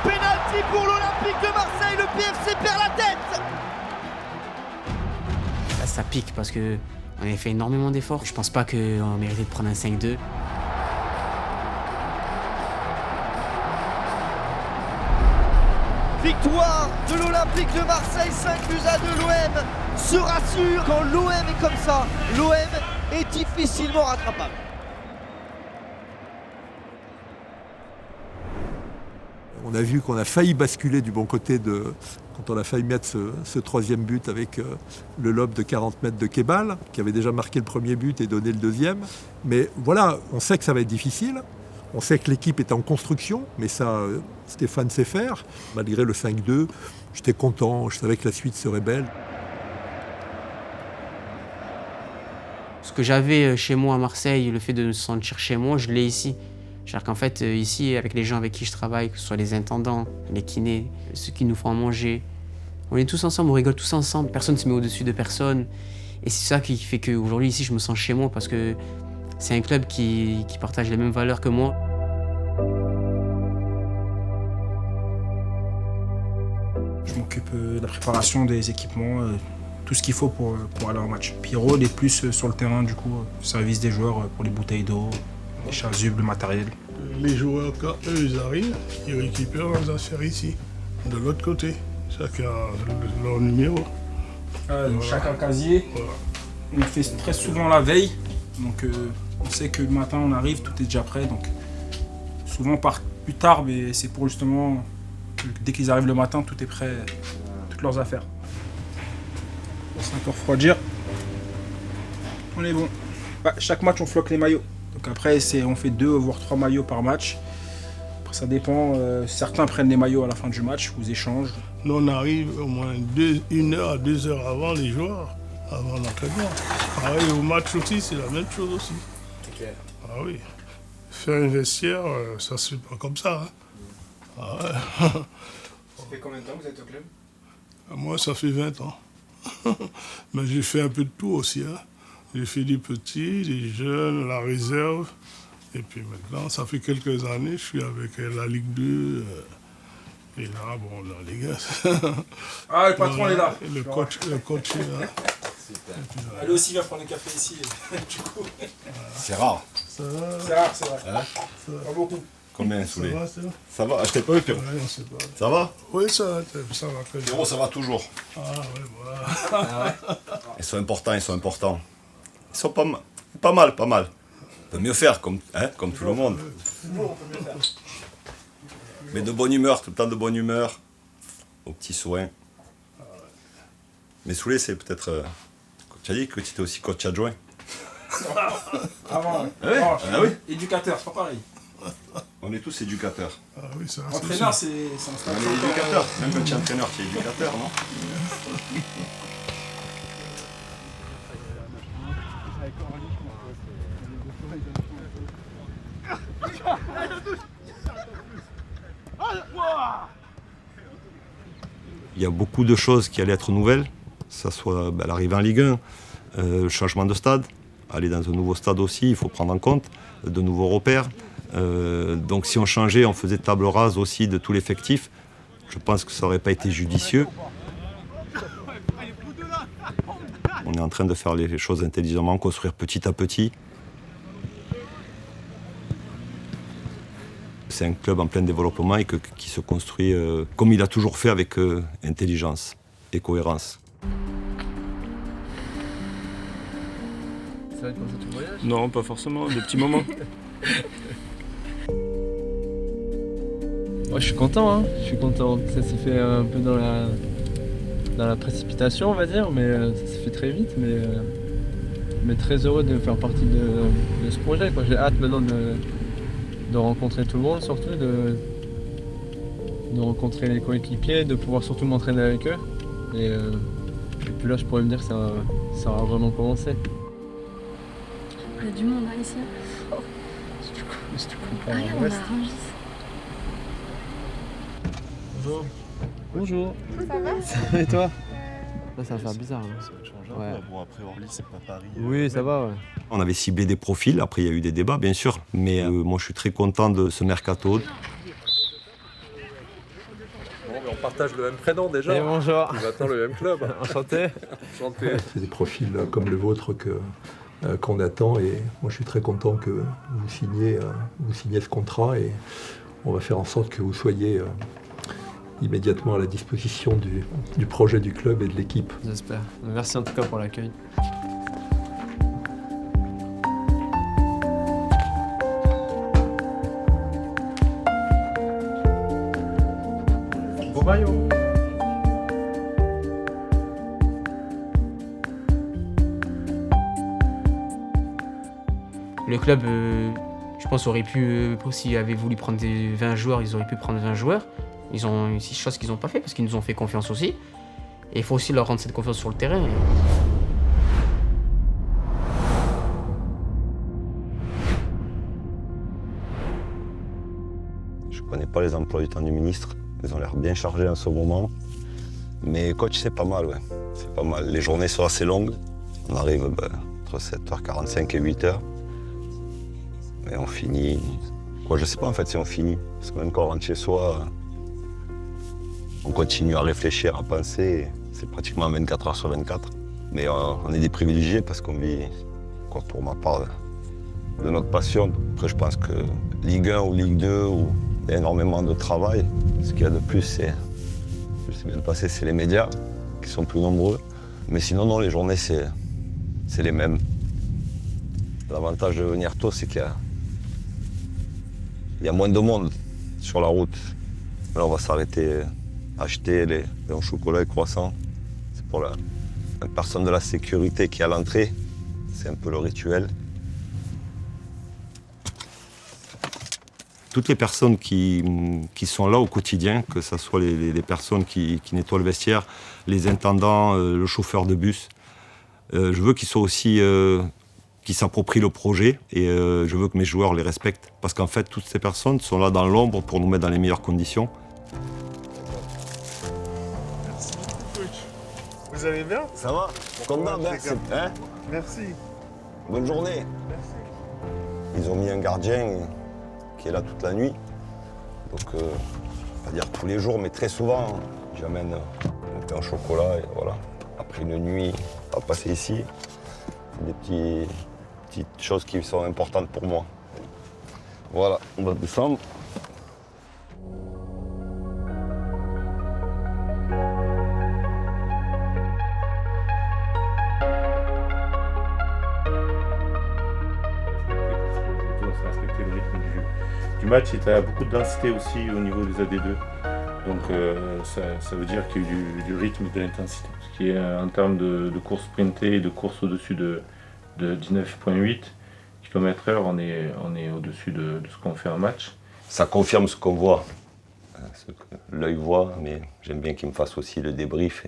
Penalty pour l'Olympique de Marseille, le PFC perd la tête. Là, ça pique parce qu'on avait fait énormément d'efforts. Je pense pas qu'on méritait de prendre un 5-2. Victoire de l'Olympique de Marseille, 5-2. L'OM se rassure. Quand l'OM est comme ça, l'OM est difficilement rattrapable. On a vu qu'on a failli basculer du bon côté quand on a failli mettre ce troisième but avec le lob de 40 mètres de Kemal, qui avait déjà marqué le premier but et donné le deuxième. Mais voilà, on sait que ça va être difficile. On sait que l'équipe est en construction, mais ça, Stéphane sait faire. Malgré le 5-2, j'étais content, je savais que la suite serait belle. Ce que j'avais chez moi à Marseille, le fait de me sentir chez moi, je l'ai ici. C'est-à-dire qu'en fait, ici, avec les gens avec qui je travaille, que ce soit les intendants, les kinés, ceux qui nous font à manger, on est tous ensemble, on rigole tous ensemble, personne ne se met au-dessus de personne. Et c'est ça qui fait qu'aujourd'hui, ici, je me sens chez moi parce que c'est un club qui partage les mêmes valeurs que moi. Je m'occupe de la préparation des équipements, tout ce qu'il faut pour aller en match. Pierrot est plus sur le terrain, du coup, service des joueurs pour les bouteilles d'eau, les chasubles, le matériel. Les joueurs, quand eux ils arrivent, ils récupèrent leurs affaires ici, de l'autre côté. Chacun a leur numéro. Chacun casier. Voilà. On fait très souvent la veille, donc on sait que le matin on arrive, tout est déjà prêt. Donc souvent on part plus tard, mais c'est pour justement que dès qu'ils arrivent le matin, tout est prêt, toutes leurs affaires. On laisse un peu refroidir. On est bon. Chaque match on floque les maillots. Donc après on fait 2 voire 3 maillots par match. Après Ça dépend. Certains prennent les maillots à la fin du match, vous échangez. Nous, on arrive au moins 1 heure à 2 heures avant les joueurs, avant l'entraînement. Pareil, au match aussi, c'est la même chose aussi. C'est clair. Ah oui. Faire un vestiaire, ça se fait pas comme ça. Hein. Ah ouais. Ça fait combien de temps que vous êtes au club? Moi, ça fait 20 ans. Mais j'ai fait un peu de tout aussi. Hein. J'ai fait des petits, des jeunes, la réserve. Et puis maintenant, ça fait quelques années, je suis avec la Ligue 2. Et là, bon, la Ligue 1. Ah, le patron est là. Le coach est là. Allez aussi, va prendre le café ici. Du coup. C'est rare. Ça va. C'est rare, c'est vrai. Hein? Pas beaucoup. Combien, Soulé? Ça va. Ça va? Je t'ai pas eu, Pierrot. Ouais, on sait pas. Ça va? Oui, ça va très bien. Pierrot, ça va toujours. Ah, ouais, voilà. Ah ouais. Ils sont importants, ils sont importants. Ils sont pas mal. On peut mieux faire, comme tout le monde. Toujours, on peut mieux faire. Mais de bonne humeur, tout le temps de bonne humeur, aux petits soins. Mais Soulé, c'est peut-être... Tu as dit que tu étais aussi coach adjoint. Avant, ouais. Ah ouais? Non, Ah oui? Éducateur, c'est pas pareil. On est tous éducateurs. Ah oui, ça, entraîneur, c'est un On statut. est éducateur. Même quand tu es entraîneur, tu es éducateur, non? Il y a beaucoup de choses qui allaient être nouvelles, que ce soit l'arrivée en Ligue 1, le changement de stade, aller dans un nouveau stade aussi, il faut prendre en compte, de nouveaux repères. Donc si on changeait, on faisait table rase aussi de tout l'effectif, je pense que ça n'aurait pas été judicieux. On est en train de faire les choses intelligemment, construire petit à petit. C'est un club en plein développement et qui se construit comme il a toujours fait, avec intelligence et cohérence. Ça va être comme ça tout le voyage? Non, pas forcément, des petits moments. Moi, je suis content, hein. Je suis content. Ça s'est fait un peu dans la précipitation, on va dire, mais ça s'est fait très vite. Mais très heureux de faire partie de ce projet, quoi. J'ai hâte maintenant de rencontrer tout le monde, surtout de rencontrer les coéquipiers, de pouvoir surtout m'entraîner avec eux. Et puis là, je pourrais me dire que ça a vraiment commencé. Il y a du monde hein, ici. Oh. Si tu Ah, regarde, on a Rungis. Bonjour. Bonjour. Ça va? Ça va et toi? Là, ça va faire bizarre. Hein. Ça va changer un peu. Bon, après, Orly, c'est pas Paris. Oui, ça va, ouais. On avait ciblé des profils, après il y a eu des débats bien sûr, mais moi je suis très content de ce mercato. Bon, mais on partage le même prénom déjà. Et bonjour. Et maintenant le même club. Enchanté. Enchanté. C'est des profils comme le vôtre qu'on attend et moi je suis très content que vous signiez ce contrat et on va faire en sorte que vous soyez immédiatement à la disposition du projet du club et de l'équipe. J'espère. Merci en tout cas pour l'accueil. Beau maillot. Le club, je pense, aurait pu, s'ils avaient voulu prendre des 20 joueurs, ils auraient pu prendre 20 joueurs. Ils ont une chose qu'ils n'ont pas fait parce qu'ils nous ont fait confiance aussi. Et il faut aussi leur rendre cette confiance sur le terrain. Je ne connais pas les emplois du temps du ministre. Ils ont l'air bien chargés en ce moment. Mais coach, c'est pas mal, ouais. C'est pas mal. Les journées sont assez longues. On arrive entre 7h45 et 8h. Et on finit... Quoi, je sais pas en fait si on finit. Parce que même quand on rentre chez soi, on continue à réfléchir, à penser. C'est pratiquement 24 heures sur 24. Mais on est des privilégiés parce qu'on vit, quoi, pour ma part, de notre passion. Après, je pense que Ligue 1 ou Ligue 2, où il y a énormément de travail. Ce qu'il y a de plus, c'est bien passé, c'est les médias qui sont plus nombreux. Mais sinon, non, les journées, c'est les mêmes. L'avantage de venir tôt, c'est qu'il y a moins de monde sur la route. Là, on va s'arrêter, acheter les au chocolat et croissants. C'est pour la personne de la sécurité qui est à l'entrée. C'est un peu le rituel. toutes les personnes qui sont là au quotidien, que ce soit les personnes qui nettoient le vestiaire, les intendants, le chauffeur de bus. Je veux qu'ils soient aussi, qu'ils s'approprient le projet et je veux que mes joueurs les respectent. Parce qu'en fait, toutes ces personnes sont là dans l'ombre pour nous mettre dans les meilleures conditions. Vous allez bien? Ça va? Comme d'hab, hein? Merci. Bonne journée. Merci. Ils ont mis un gardien qui est là toute la nuit. Donc, pas dire tous les jours, mais très souvent, j'amène un pain au chocolat et voilà. Après une nuit à passer ici, c'est des petites choses qui sont importantes pour moi. Voilà, on va descendre. Match, il y a beaucoup de densité aussi au niveau des AD2. Donc ça veut dire qu'il y a eu du rythme et de l'intensité. Ce qui est en termes de course sprintée et de course au-dessus de 19,8 km/h, on est au-dessus de ce qu'on fait en match. Ça confirme ce qu'on voit, ce que l'œil voit, mais j'aime bien qu'il me fasse aussi le débrief.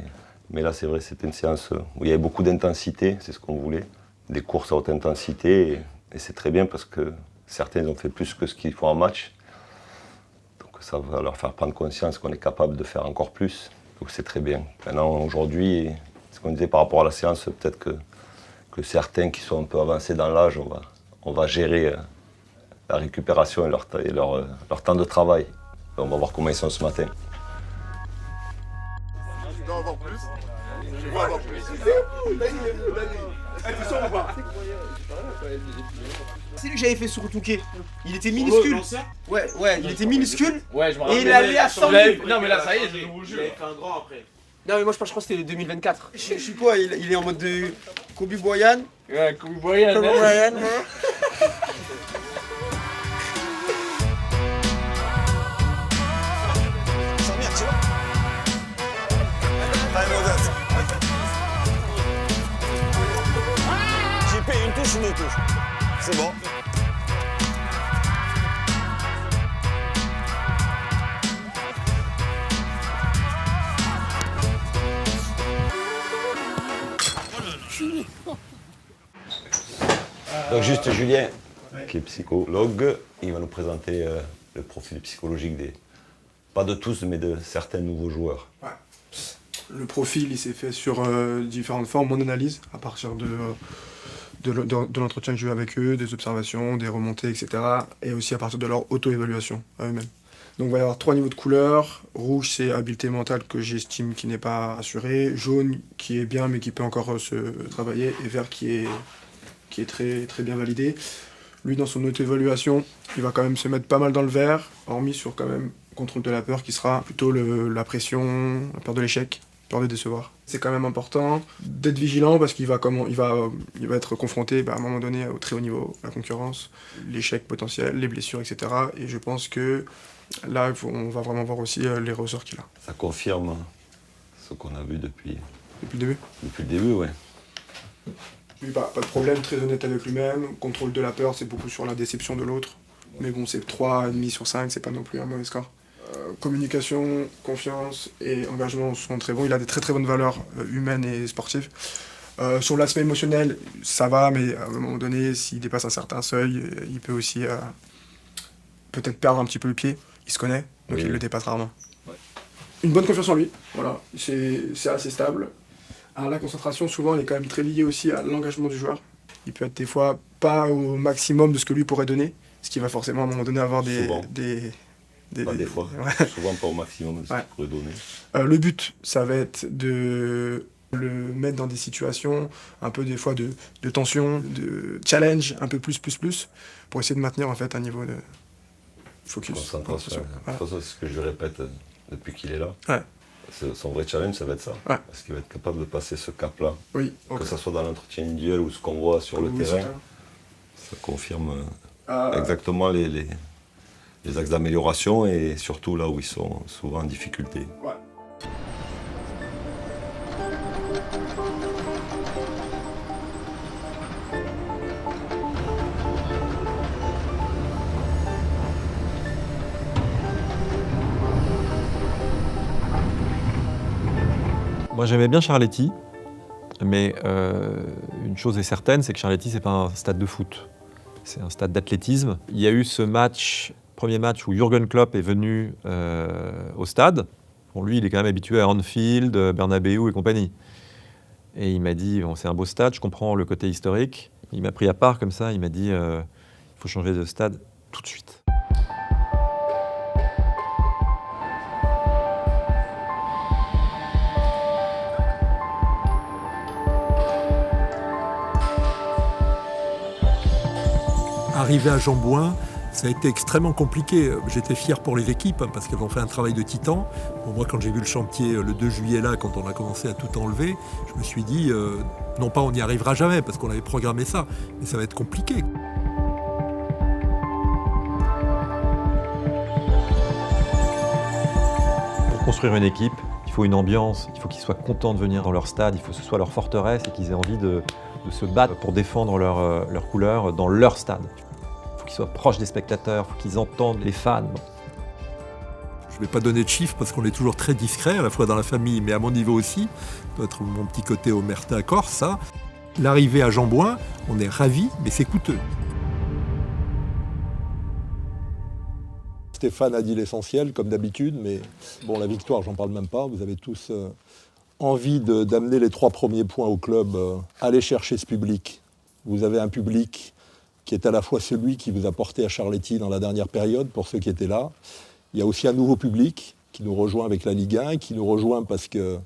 Mais là, c'est vrai, c'était une séance où il y avait beaucoup d'intensité, c'est ce qu'on voulait. Des courses à haute intensité, et c'est très bien parce que certains ont fait plus que ce qu'ils font en match. Donc ça va leur faire prendre conscience qu'on est capable de faire encore plus. Donc c'est très bien. Maintenant, aujourd'hui, ce qu'on disait par rapport à la séance, peut-être que certains qui sont un peu avancés dans l'âge, on va gérer la récupération et leur temps de travail. Et on va voir comment ils sont ce matin. Je dois avoir plus. Je dois avoir plus. Tu sors ou pas? C'est lui que j'avais fait sur Touquet. Il était minuscule. Ouais, il était minuscule. Ouais, je me rappelle. Et il allait à 100 000. Non, mais là, ça y est, je vous jure. Il avait fait un grand après. Non, mais moi, je crois que c'était le 2024. Je suis quoi? Il est en mode de Kobe Bryant. Ouais, Kobe Bryant. Kobe Bryant. JP, une touche ou deux touches? C'est bon. Donc juste Julien, qui est psychologue, il va nous présenter le profil psychologique pas de tous, mais de certains nouveaux joueurs. Ouais. Le profil, il s'est fait sur différentes formes, mon analyse, à partir de l'entretien que j'ai eu avec eux, des observations, des remontées, etc. Et aussi à partir de leur auto-évaluation à eux-mêmes. Donc il va y avoir 3 niveaux de couleurs. Rouge, c'est habileté mentale que j'estime qui n'est pas assurée. Jaune, qui est bien mais qui peut encore se travailler. Et vert, qui est très, très bien validé. Lui, dans son auto-évaluation, il va quand même se mettre pas mal dans le vert, hormis sur quand même contrôle de la peur, qui sera plutôt la pression, la peur de l'échec, peur de décevoir. C'est quand même important d'être vigilant parce qu'il va être confronté à un moment donné au très haut niveau, la concurrence, l'échec potentiel, les blessures, etc. Et je pense que là, on va vraiment voir aussi les ressorts qu'il a. Ça confirme ce qu'on a vu depuis le début. Depuis le début, ouais. Lui, pas de problème, très honnête avec lui-même. Contrôle de la peur, c'est beaucoup sur la déception de l'autre. Mais bon, c'est 3,5 sur 5, c'est pas non plus un mauvais score. Communication, confiance et engagement sont très bons. Il a des très très bonnes valeurs humaines et sportives. Sur l'aspect émotionnel, ça va, mais à un moment donné, s'il dépasse un certain seuil, il peut aussi peut-être perdre un petit peu le pied. Il se connaît, donc oui. Il le dépasse rarement. Ouais. Une bonne confiance en lui, voilà. C'est assez stable. Alors, la concentration, souvent, elle est quand même très liée aussi à l'engagement du joueur. Il peut être des fois pas au maximum de ce que lui pourrait donner, ce qui va forcément à un moment donné avoir des fois, ouais. Souvent pas au maximum de ce qu'il pourrait donner. Le but, ça va être de le mettre dans des situations un peu des fois de tension, de challenge, un peu plus, pour essayer de maintenir en fait un niveau de focus. Concentration. De toute façon, c'est ce que je répète depuis qu'il est là. Ouais. Son vrai challenge, ça va être ça. Ouais. Parce qu'il va être capable de passer ce cap-là. Oui, okay. Que ce soit dans l'entretien individuel ou ce qu'on voit sur le terrain. Ça confirme exactement les axes d'amélioration et surtout là où ils sont souvent en difficulté. Ouais. Moi j'aimais bien Charletti, mais une chose est certaine, c'est que Charletti c'est pas un stade de foot, c'est un stade d'athlétisme. Il y a eu ce match, premier match où Jürgen Klopp est venu au stade. Bon, lui il est quand même habitué à Anfield, Bernabéu et compagnie. Et il m'a dit, bon, c'est un beau stade, je comprends le côté historique. Il m'a pris à part comme ça, il m'a dit, il faut changer de stade tout de suite. Arrivé à Jean-Bouin, ça a été extrêmement compliqué. J'étais fier pour les équipes parce qu'elles ont fait un travail de titan. Bon, moi, quand j'ai vu le chantier le 2 juillet là, quand on a commencé à tout enlever, je me suis dit, non pas on n'y arrivera jamais parce qu'on avait programmé ça, mais ça va être compliqué. Pour construire une équipe, il faut une ambiance, il faut qu'ils soient contents de venir dans leur stade, il faut que ce soit leur forteresse et qu'ils aient envie de se battre pour défendre leurs couleurs dans leur stade. Il faut qu'ils soient proches des spectateurs, il faut qu'ils entendent les fans. Je ne vais pas donner de chiffres parce qu'on est toujours très discret, à la fois dans la famille, mais à mon niveau aussi. Peut-être mon petit côté omerta corse, ça. L'arrivée à Jean-Bouin, on est ravis, mais c'est coûteux. Stéphane a dit l'essentiel, comme d'habitude, mais bon, la victoire, j'en parle même pas. Vous avez tous envie d'amener les 3 premiers points au club. Allez chercher ce public. Vous avez un public qui est à la fois celui qui vous a porté à Charletti dans la dernière période, pour ceux qui étaient là. Il y a aussi un nouveau public qui nous rejoint avec la Ligue 1, qui nous rejoint parce que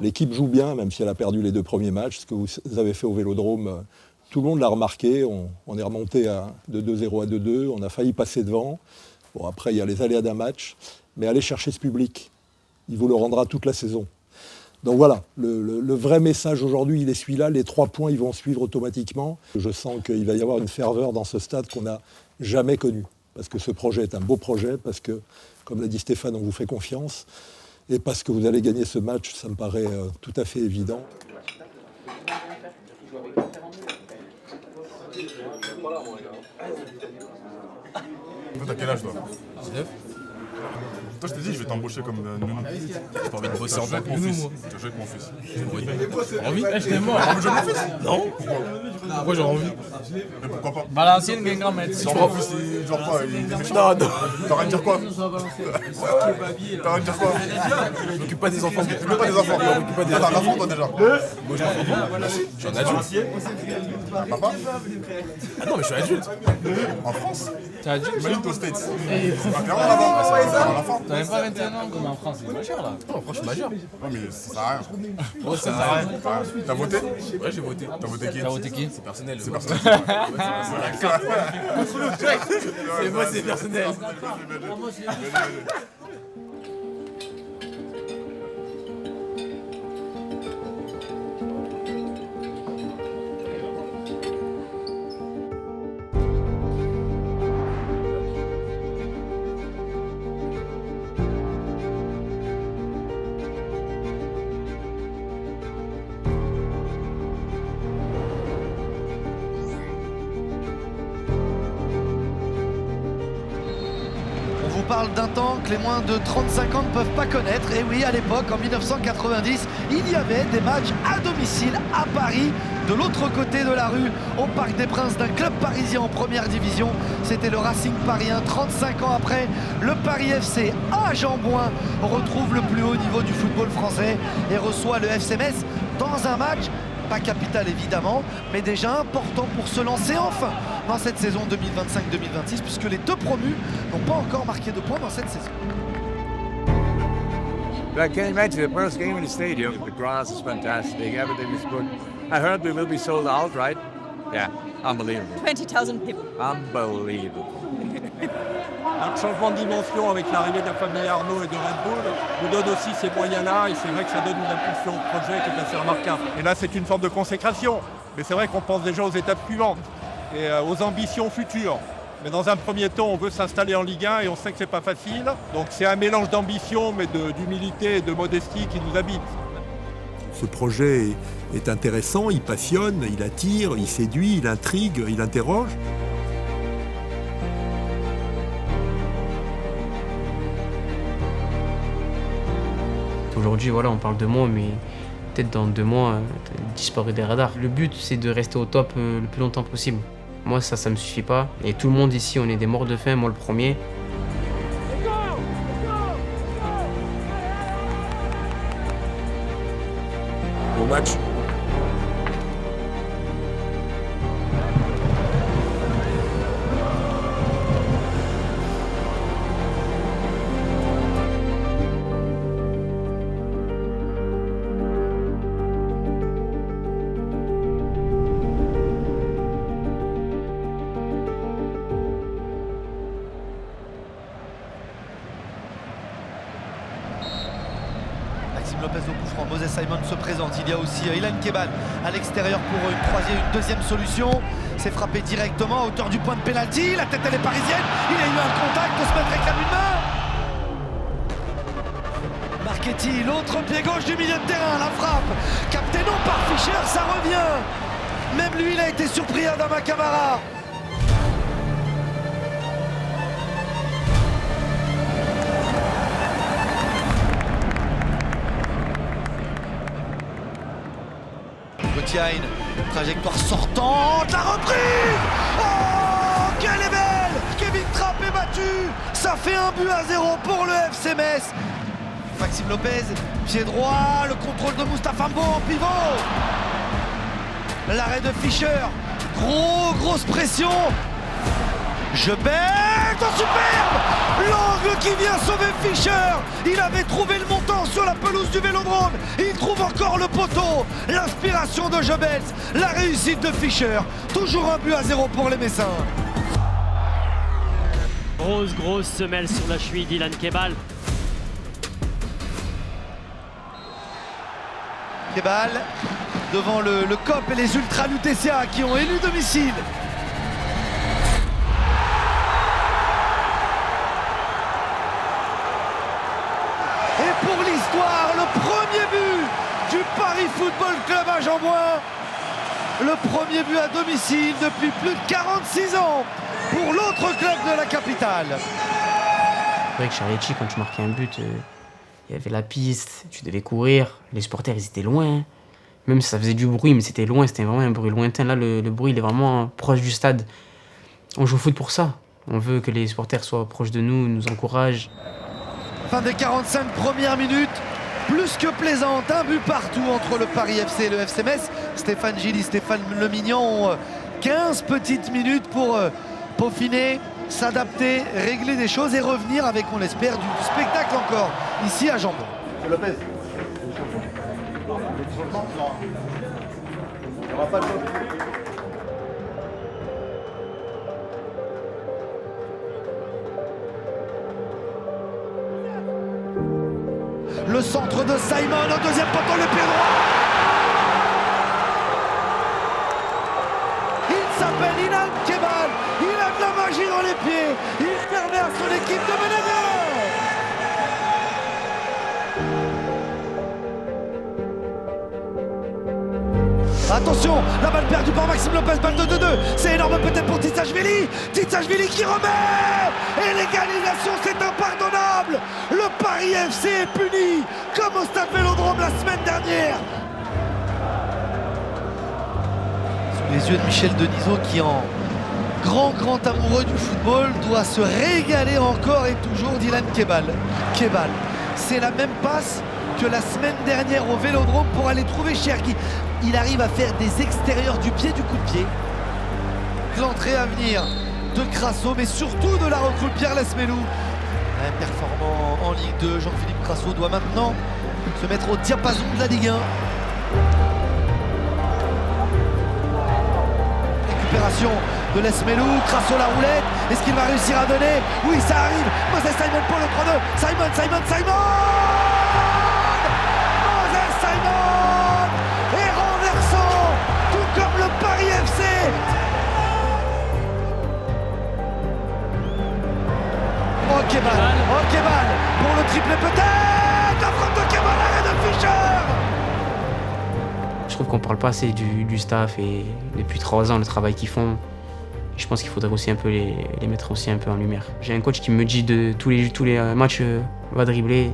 l'équipe joue bien, même si elle a perdu les 2 premiers matchs. Ce que vous avez fait au Vélodrome, tout le monde l'a remarqué. On est remonté de 2-0 à 2-2, on a failli passer devant. Bon, après, il y a les aléas d'un match, mais allez chercher ce public. Il vous le rendra toute la saison. Donc voilà, le vrai message aujourd'hui, il est celui-là. Les 3 points, ils vont suivre automatiquement. Je sens qu'il va y avoir une ferveur dans ce stade qu'on n'a jamais connue. Parce que ce projet est un beau projet, parce que, comme l'a dit Stéphane, on vous fait confiance. Et parce que vous allez gagner ce match, ça me paraît tout à fait évident. T'as quel âge toi 19. Toi je t'ai dit je vais t'embaucher comme nounou. J'ai pas envie de bosser en tant que mon fils. Tu vas jouer avec mon fils. Envie? Je t'ai mort. Tu veux jouer avec mon fils? Non. Pourquoi j'aurais envie? Mais pourquoi pas? Valenciennes gagne grand maître. Son fils il genre quoi? Il est méchant? Non, non. T'as rien de dire quoi? T'as rien de dire quoi? Je m'occupe pas des enfants. Je m'occupe pas des enfants. T'as un enfant toi déjà? Moi je m'en fous. Je suis un adulte. Papa? Ah non mais je suis adulte. En France? T'es adulte? Imagine toi aux States. Clairement là-bas. C'est un enfant. T'as même pas 21 ans comme en France, c'est majeur là. Non, en France je suis majeur. Non mais ça sert à rien. Oh, ça sert à rien. T'as voté? Ouais, j'ai voté. T'as voté qui? T'as voté qui? C'est personnel. C'est personnel. C'est moi, c'est personnel. On parle d'un temps que les moins de 35 ans ne peuvent pas connaître. Et oui, à l'époque, en 1990, il y avait des matchs à domicile à Paris, de l'autre côté de la rue, au Parc des Princes, d'un club parisien en première division. C'était le Racing parisien. 35 ans après, le Paris FC à Jean-Bouin retrouve le plus haut niveau du football français et reçoit le FC Metz dans un match pas capital évidemment, mais déjà important pour se lancer enfin dans cette saison 2025-2026, puisque les 2 promus n'ont pas encore marqué de points dans cette saison. I came out to the first game in the stadium. The grass is fantastic, everything is good. I heard we will be sold out, right? Yeah, unbelievable. 20,000 people. Unbelievable. Un changement de dimension avec l'arrivée de la famille Arnaud et de Red Bull nous donne aussi ces moyens-là et c'est vrai que ça donne une impulsion au projet qui est assez remarquable. Et là c'est une forme de consécration, mais c'est vrai qu'on pense déjà aux étapes suivantes et aux ambitions futures. Mais dans un premier temps, on veut s'installer en Ligue 1 et on sait que c'est pas facile. Donc c'est un mélange d'ambition mais d'humilité et de modestie qui nous habite. Ce projet est intéressant, il passionne, il attire, il séduit, il intrigue, il interroge. Aujourd'hui, voilà, on parle de moi, mais peut-être dans 2 mois, disparu des radars. Le but, c'est de rester au top le plus longtemps possible. Moi, ça me suffit pas. Et tout le monde ici, on est des morts de faim, moi le premier. Bon match. Maxime Lopez au coup franc, Moses Simon se présente, il y a aussi Ilan Kebal à l'extérieur pour une deuxième solution. C'est frappé directement à hauteur du point de pénalty, la tête elle est parisienne, il a eu un contact, Ousmane réclame une main. Marchetti, l'autre pied gauche du milieu de terrain, la frappe, capté non par Fischer, ça revient. Même lui il a été surpris, Adama Camara. Une trajectoire sortante, la reprise. Oh, qu'elle est belle. Kevin Trapp est battu. Ça fait 1-0 pour le FC Metz. Maxime Lopez, pied droit, le contrôle de Moustapha Mbo en pivot. L'arrêt de Fischer, grosse pression. Jebel, oh, superbe. L'angle qui vient sauver Fischer. Il avait trouvé le montant sur la pelouse du Vélodrome. Il trouve encore le poteau. L'inspiration de Jebel, la réussite de Fischer. Toujours 1-0 pour les Messins. Grosse semelle sur la cheville d'Ilan Kebal. Kebal devant le COP et les Ultra Lutetia qui ont élu domicile. Et pour l'histoire, le premier but du Paris Football Club à Jeanbouin. Le premier but à domicile depuis plus de 46 ans pour l'autre club de la capitale. C'est vrai que Charletti, quand tu marquais un but, il y avait la piste, tu devais courir, les supporters ils étaient loin. Même si ça faisait du bruit, mais c'était loin, c'était vraiment un bruit lointain. Là, le bruit il est vraiment proche du stade. On joue au foot pour ça. On veut que les supporters soient proches de nous, nous encouragent. Fin des 45 premières minutes, plus que plaisante, un but partout entre le Paris FC et le FC Metz. Stéphane Gilly, Stéphane Lemignon ont 15 petites minutes pour peaufiner, s'adapter, régler des choses et revenir avec, on l'espère, du spectacle encore ici à Jeanbouin. Lopez. Il n'y aura pas de faute. Le centre de Simon au deuxième poteau, le pied droit. Il s'appelle Ilan Kebal. Il a de la magie dans les pieds. Il permet à son équipe de mener bien. Attention, la balle perdue par Maxime Lopez, balle de 2-2. C'est énorme peut-être pour Titsashvili. Titsashvili qui remet. Et l'égalisation, c'est impardonnable. Le Paris FC est puni, comme au stade Vélodrome la semaine dernière. Sous les yeux de Michel Denisot qui, en grand amoureux du football, doit se régaler encore et toujours d'Ilan Kebal. Kebal, c'est la même passe que la semaine dernière au Vélodrome pour aller trouver Cherki. Il arrive à faire des extérieurs du pied, du coup de pied. L'entrée à venir de Crasso, mais surtout de la recrue Pierre Lesmelou. Performant en Ligue 2, Jean-Philippe Crasso doit maintenant se mettre au diapason de la Ligue 1. Récupération de Lesmelou, Crasso la roulette. Est-ce qu'il va réussir à donner? Oui, ça arrive. Moses Simon pour le 3-2. Simon Moses Simon est renversant, tout comme le Paris FC. Oh Kebal pour le triplé peut-être. La frappe de Kebal, l'arrêt de Fischer. Je trouve qu'on parle pas assez du staff et depuis 3 ans le travail qu'ils font. Je pense qu'il faudrait aussi un peu les mettre aussi un peu en lumière. J'ai un coach qui me dit de tous les matchs, va dribbler,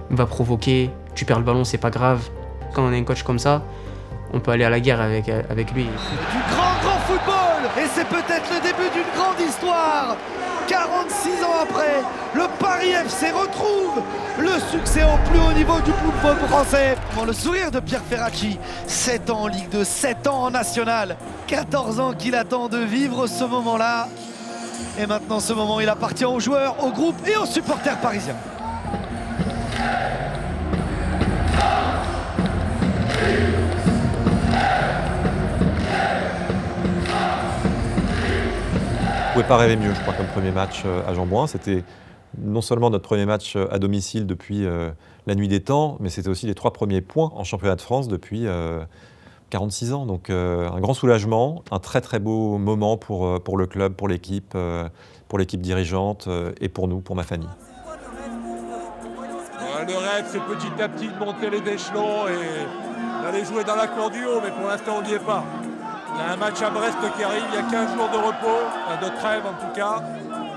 va provoquer, tu perds le ballon, c'est pas grave. Quand on a un coach comme ça, on peut aller à la guerre avec lui. Du grand football. Et c'est peut-être le début d'une grande histoire. 46 ans après, le Paris FC retrouve le succès au plus haut niveau du football français. Le sourire de Pierre Ferracci, 7 ans en Ligue 2, 7 ans en National, 14 ans qu'il attend de vivre ce moment-là. Et maintenant, ce moment, il appartient aux joueurs, au groupe et aux supporters parisiens. On ne pouvait pas rêver mieux, je crois, comme premier match à Jean-Bouin. C'était non seulement notre premier match à domicile depuis la nuit des temps, mais c'était aussi les 3 premiers points en championnat de France depuis 46 ans. Donc un grand soulagement, un très très beau moment pour le club, pour l'équipe dirigeante et pour nous, pour ma famille. Le rêve, c'est petit à petit de monter les échelons et d'aller jouer dans la cour du haut, mais pour l'instant, on n'y est pas. Il y a un match à Brest qui arrive, il y a 15 jours de repos, de trêve en tout cas.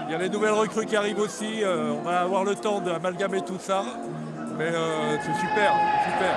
Il y a les nouvelles recrues qui arrivent aussi, on va avoir le temps d'amalgamer tout ça. Mais c'est super, super.